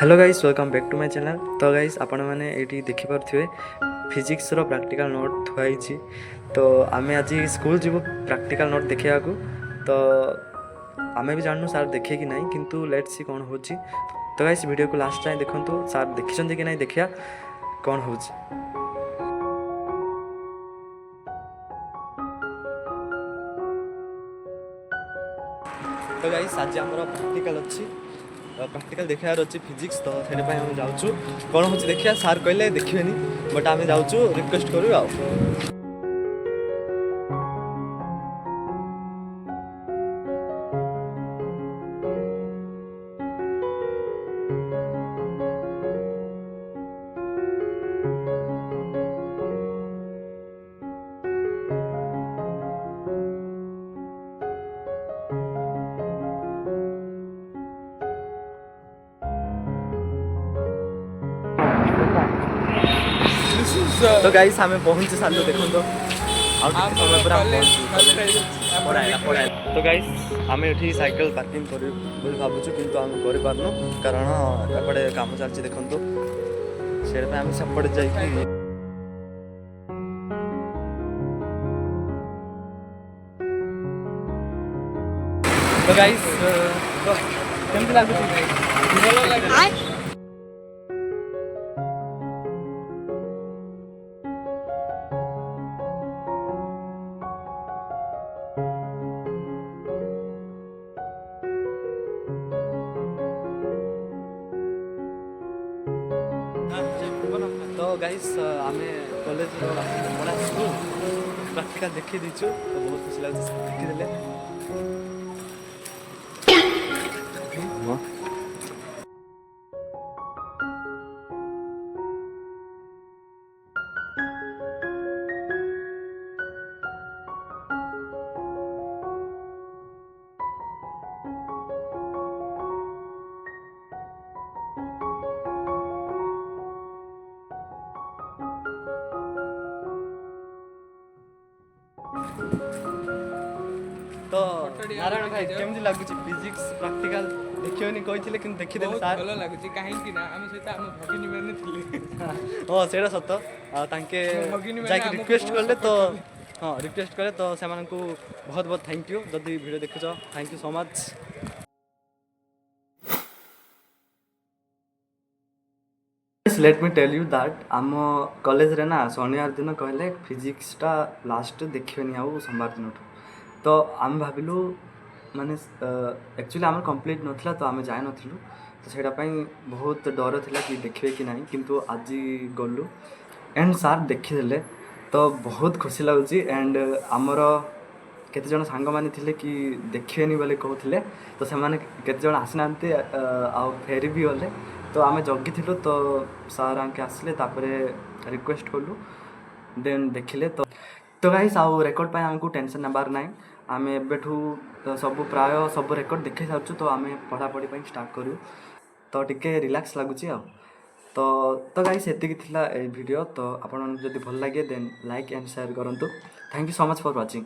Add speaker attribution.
Speaker 1: Hello guys welcome back to my channel. तो guys आपण मैंने ये देखिपे फिजिक्स रो प्रैक्टिकल नोट थुआई। तो आमे आज स्कूल जीव प्रैक्टिकल नोट देखा को। तो आमे भी जानू सार देखे कि नहीं, किंतु लेट्स सी कौन हो। तो गाइस वीडियो को लास्ट टाइम देखो सार देखी कि नहीं, देखिया कौन हो। तो गाइस आज आमर प्रैक्टिकल अच्छी प्रैक्टिकल देखार अच्छी फिजिक्स। तो से आम जाऊँ कौन हो देखिया। सार कहले देखिए बट आम जाऊँ रिक्वेस्ट करूँ आ। तो गाइस आम पहुँचे सारे देखो। तो समय पर तो गाइस आम ये साइकेल पार्किंग कर भावुँ कि आम कर कारण एपटे कम चलती देखो। से आम सेपटे जा तो गाइस केमती लगुच तो गाइस आम कॉलेज पढ़ा प्रैक्टिकल देखी दीचु। तो बहुत खुशी लगे देखीदे। तो नारायण भाई केमती लगुच फिजिक्स प्रैक्टिकल देखियोनी कहते कि देखीदे सार
Speaker 2: भल लगुच कहीं ना आम सहित आम भगिनी मैंने थिले।
Speaker 1: हाँ से सत तांके जाके रिक्वेस्ट कले। तो हाँ रिक्वेस्ट कले तो से बहुत बहुत थैंक यू। जदि वीडियो देखुच thank you so much. Let me tell you that um college रे ना शनिवार दिन कहले फिजिक्सटा लास्ट देखिए आउ सोमवार दिन। तो आम भाविलु माने एक्चुअली आम कंप्लीट नथिला तो आम जाए नथिलु। तो सेटा बहुत डर थिला कि देखिए कि नहीं, किंतु आज गलु एंड सार देखीदे। तो बहुत खुशी लगुच। एंड आमर केते जण सांग माने थिले कि देखिएनी बोले कहते। तो से माने केते जण आसीना आ फेरी भी गले। तो आम जगी थिलु। तो सार आके आसले तापरे रिक्वेस्ट कलु देन देखिले। तो गाइस आउ रेकर्ड पाई आमको टेंशन नबार ना। आम एबेठू सब प्राय सब रेकर्ड देखे सारछु। तो आम पढ़ापढ़ी स्टार्ट करूँ। तो टिके रिलैक्स लगुच आ। तो गाइस एतिकी थिला ए वीडियो। तो आपन जदि भल लगे देन लाइक एंड शेयर करंतु। Thank you so much for watching.